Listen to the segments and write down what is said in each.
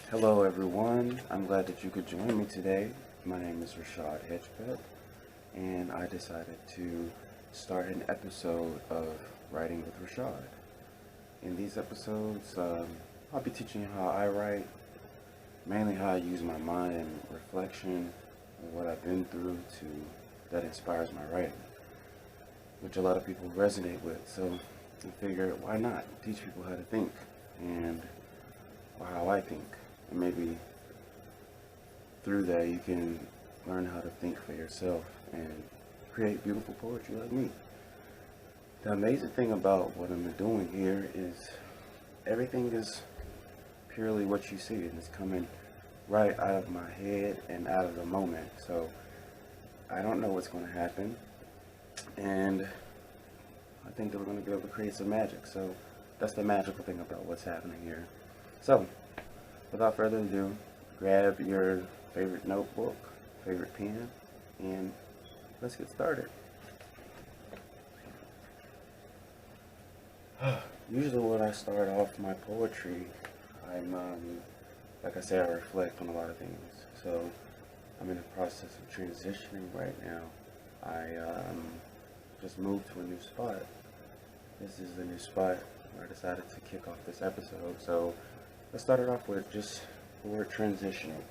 Hello everyone, I'm glad that you could join me today. My name is Rashad and I decided to start an episode of Writing with Rashad. In these episodes, I'll be teaching you how I write, mainly how I use my mind and reflection and what I've been through that inspires my writing, which a lot of people resonate with. So I figured, why not teach people how to think and how I think. And maybe through that you can learn how to think for yourself and create beautiful poetry like me. The amazing thing about what I'm doing here is everything is purely what you see, and it's coming right out of my head and out of the moment. So I don't know what's going to happen, and I think that we're going to be able to create some magic. So that's the magical thing about what's happening here. So without further ado, grab your favorite notebook, favorite pen, and let's get started. Usually when I start off my poetry, I'm, like I said, I reflect on a lot of things. So I'm in the process of transitioning right now. I just moved to a new spot. This is the new spot where I decided to kick off this episode. So let's start it off with just the word transitioning.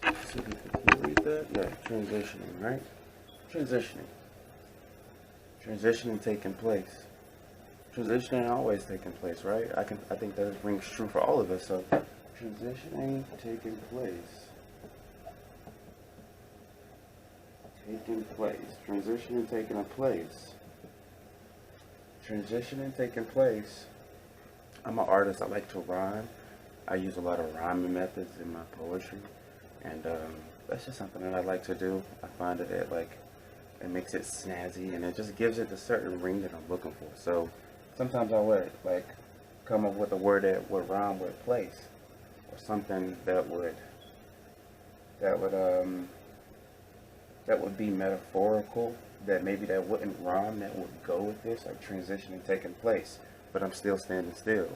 So can you read that? Yeah, transitioning, right? Transitioning. Transitioning taking place. Transitioning always taking place, right? I think that rings true for all of us. So transitioning taking place. Taking place. Transitioning taking a place. Transitioning taking place. I'm an artist. I like to rhyme. I use a lot of rhyming methods in my poetry, and that's just something that I like to do. I find that it makes it snazzy, and it just gives it the certain ring that I'm looking for. So sometimes I would come up with a word that would rhyme with place, or something that would be metaphorical, that maybe that wouldn't rhyme, that would go with this, like transitioning taking place, but I'm still standing still,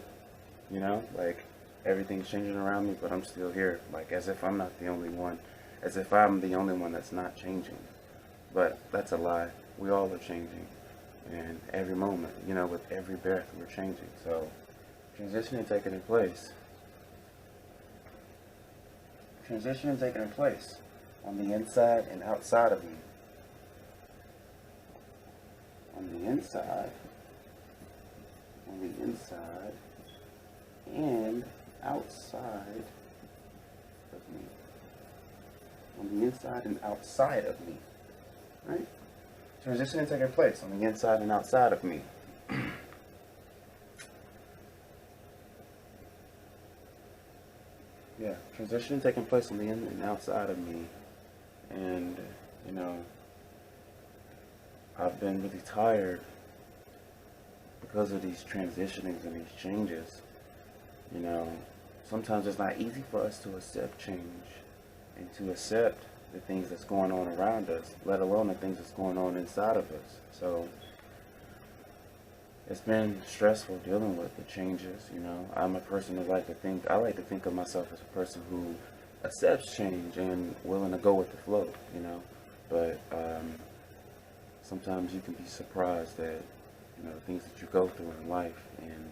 everything's changing around me, but I'm still here, as if I'm not the only one, as if I'm the only one that's not changing. But that's a lie. We all are changing, and every moment, with every breath, we're changing. So transitioning taking place. Transitioning taking place on the inside and outside of me. On the inside and outside of me. On the inside and outside of me. Right? Transitioning taking place on the inside and outside of me. Yeah, transitioning taking place on the in and outside of me. And, I've been really tired because of these transitionings and these changes. Sometimes it's not easy for us to accept change and to accept the things that's going on around us, let alone the things that's going on inside of us. So it's been stressful dealing with the changes. I'm a person who I like to think of myself as a person who accepts change and willing to go with the flow, but sometimes you can be surprised at things that you go through in life and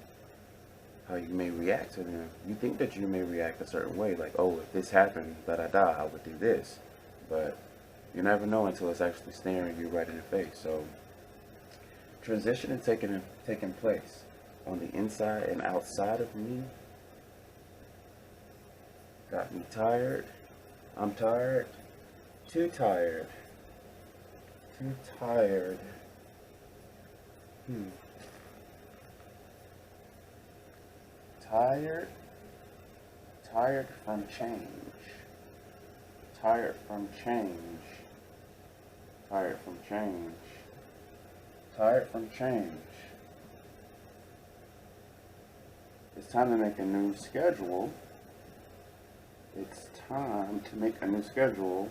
how you may react to them. You think that you may react a certain way, like, oh, if this happened, I would do this, but you never know until it's actually staring you right in the face. So transition and taking place on the inside and outside of me got me tired. I'm tired. Too tired. Too tired. Tired. Tired from change. Tired from change. Tired from change. Tired from change. It's time to make a new schedule. It's time to make a new schedule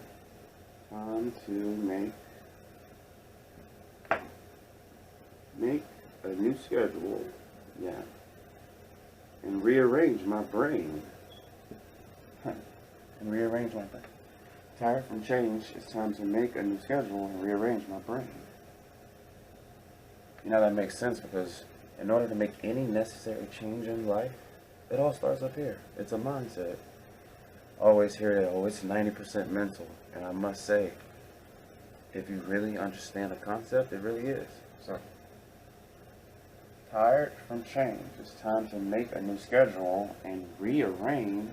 time to make a new schedule, yeah, and rearrange my brain. And rearrange my brain. Tired from change, it's time to make a new schedule and rearrange my brain. You know, that makes sense because in order to make any necessary change in life, it all starts up here. It's a mindset. I always hear that, oh, it's 90% mental. And I must say, if you really understand the concept, it really is. So, tired from change. It's time to make a new schedule and rearrange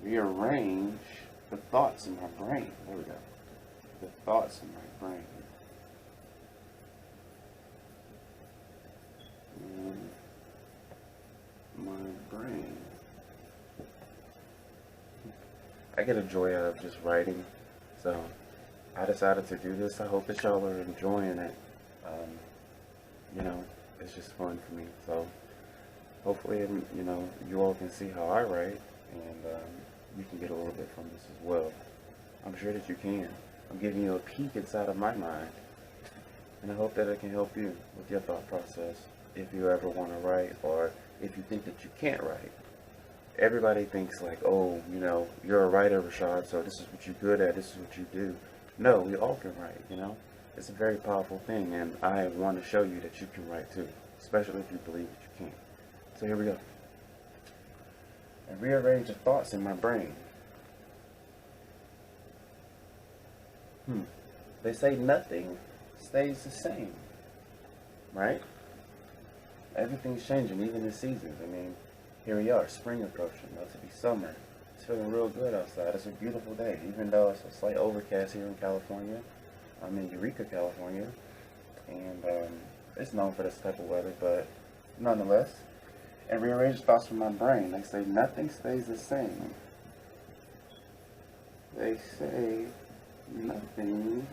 the thoughts in my brain. There we go. The thoughts in my brain. My brain. I get a joy out of just writing, so I decided to do this. I hope that y'all are enjoying it. You know, it's just fun for me. So hopefully, you know, you all can see how I write, and you can get a little bit from this as well. I'm sure that you can. I'm giving you a peek inside of my mind, and I hope that it can help you with your thought process if you ever want to write, or if you think that you can't write. Everybody thinks like, oh, you know, you're a writer, Rashad, so this is what you're good at, this is what you do. No, we all can write, you know. It's a very powerful thing, and I want to show you that you can write too, especially if you believe that you can. So here we go. And rearrange the thoughts in my brain. They say nothing stays the same, right? Everything's changing, even the seasons. I mean, here we are, spring approaching, about to be summer. It's feeling real good outside. It's a beautiful day, even though it's a slight overcast here in California. I'm in Eureka, California, and it's known for this type of weather, but nonetheless. And rearrange thoughts from my brain. They say nothing stays the same. They say nothing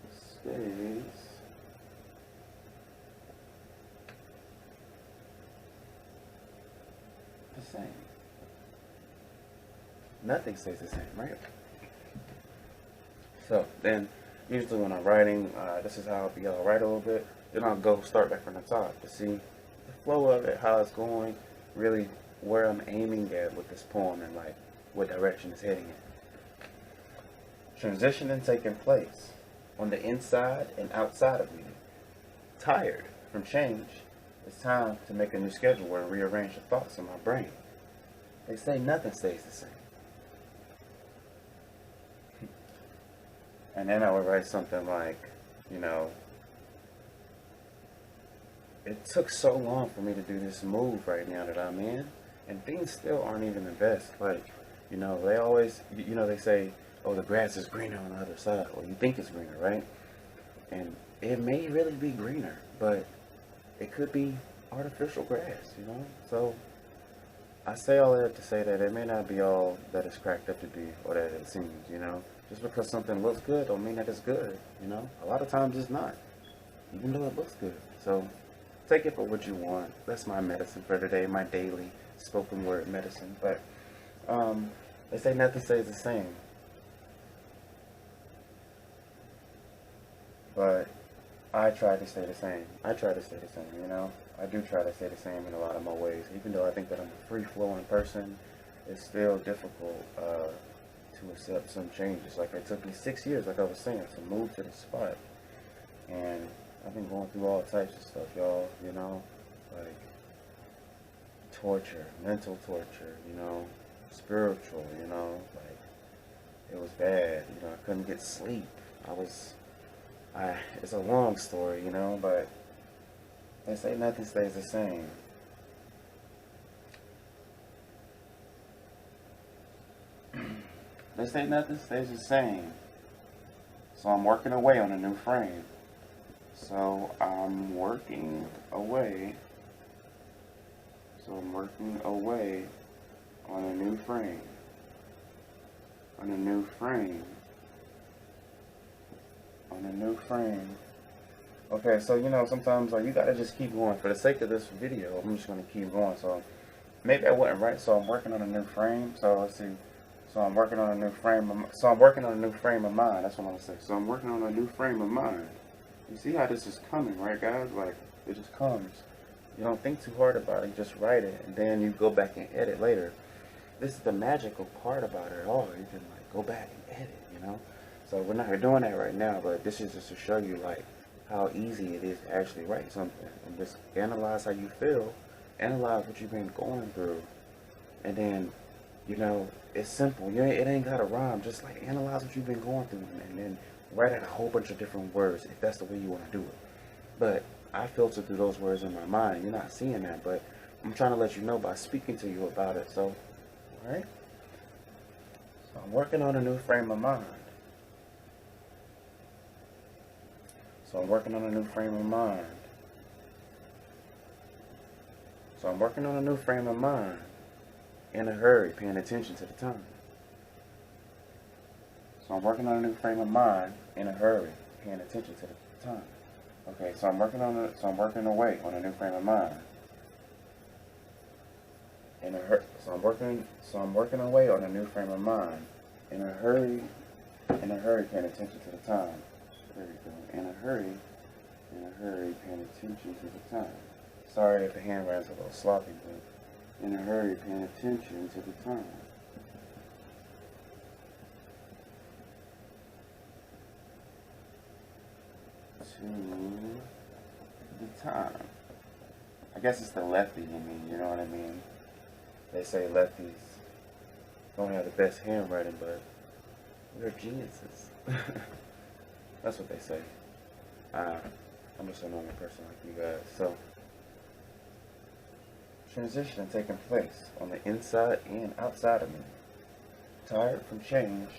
stays the same. Nothing stays the same, right? So then, usually when I'm writing, this is how I'll be. I'll write a little bit, then I'll go start back from the top to see the flow of it, how it's going, really where I'm aiming at with this poem, and like what direction it's heading in. Transitioning taking place on the inside and outside of me. Tired from change, it's time to make a new schedule and rearrange the thoughts in my brain. They say nothing stays the same. And then I would write something like, you know, it took so long for me to do this move right now that I'm in, and things still aren't even the best. Like, you know, they always, you know, they say, oh, the grass is greener on the other side, or you think it's greener, right? And it may really be greener, but it could be artificial grass, you know? So I say all that to say that it may not be all that it's cracked up to be, or that it seems, you know? Just because something looks good don't mean that it's good, you know? A lot of times it's not, even though it looks good. So take it for what you want. That's my medicine for today, my daily spoken word medicine. But they say nothing stays the same. But I try to stay the same. I try to stay the same, you know? I do try to stay the same in a lot of my ways. Even though I think that I'm a free-flowing person, it's still difficult to accept some changes. Like, it took me 6 years, like I was saying, to move to the spot. And I've been going through all types of stuff, y'all, you know? Like, torture, mental torture, you know? Spiritual, you know? Like, it was bad, you know? I couldn't get sleep. It's a long story, you know, but they say nothing stays the same. They say nothing stays the same. So I'm working away on a new frame. So I'm working away on a new frame. On a new frame. On a new frame. Okay, so you know, sometimes like you gotta just keep going. For the sake of this video, I'm just gonna keep going. So maybe I wasn't right, so I'm working on a new frame. So let's see. So I'm working on a new frame of, so I'm working on a new frame of mind. That's what I'm gonna say. So I'm working on a new frame of mind. You see how this is coming, right, guys? Like, it just comes. You don't think too hard about it. You just write it, and then you go back and edit later. This is the magical part about it all. You can, like, go back and edit, you know? So we're not doing that right now, but this is just to show you, like, how easy it is to actually write something. And just analyze how you feel. Analyze what you've been going through. And then, you know, it's simple. It ain't got to rhyme. Just, like, analyze what you've been going through. And then write out a whole bunch of different words if that's the way you want to do it. But I filter through those words in my mind. You're not seeing that, but I'm trying to let you know by speaking to you about it. So, alright? So I'm working on a new frame of mind. So I'm working on a new frame of mind. So I'm working on a new frame of mind. In a hurry, paying attention to the time. So I'm working on a new frame of mind. In a hurry, paying attention to the time. Okay, so I'm working away on a new frame of mind. So I'm working away on a new frame of mind. In a hurry, paying attention to the time. There we go. In a hurry, paying attention to the time. Sorry if the handwriting's a little sloppy, but in a hurry, paying attention to the time. To the time. I guess it's the lefty in me, you know what I mean? They say lefties don't have the best handwriting, but we're geniuses. That's what they say. I'm just a normal person like you guys. So, transition taking place on the inside and outside of me. Tired from change,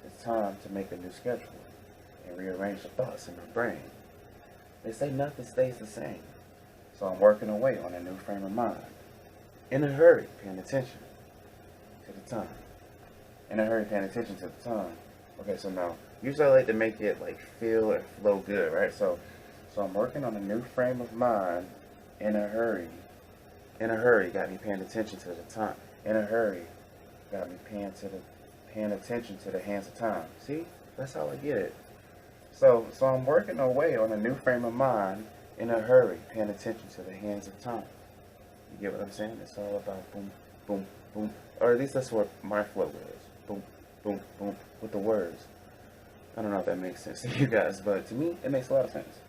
it's time to make a new schedule and rearrange the thoughts in my brain. They say nothing stays the same, so I'm working away on a new frame of mind. In a hurry, paying attention to the time. In a hurry, paying attention to the time. Okay, so now, usually I like to make it like feel and flow good, right? So I'm working on a new frame of mind. In a hurry. In a hurry, got me paying attention to the time. In a hurry, got me paying attention to the hands of time. See? That's how I get it. So I'm working away on a new frame of mind. In a hurry, paying attention to the hands of time. You get what I'm saying? It's all about boom, boom, boom. Or at least that's what my flow is. Boom, boom, boom, with the words. I don't know if that makes sense to you guys, but to me, it makes a lot of sense.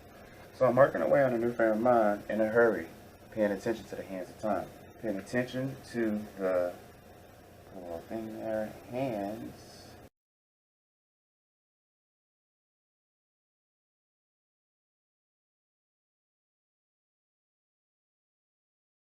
So I'm working away on a new frame of mind. In a hurry, paying attention to the hands of time. Paying attention to the little thing there, hands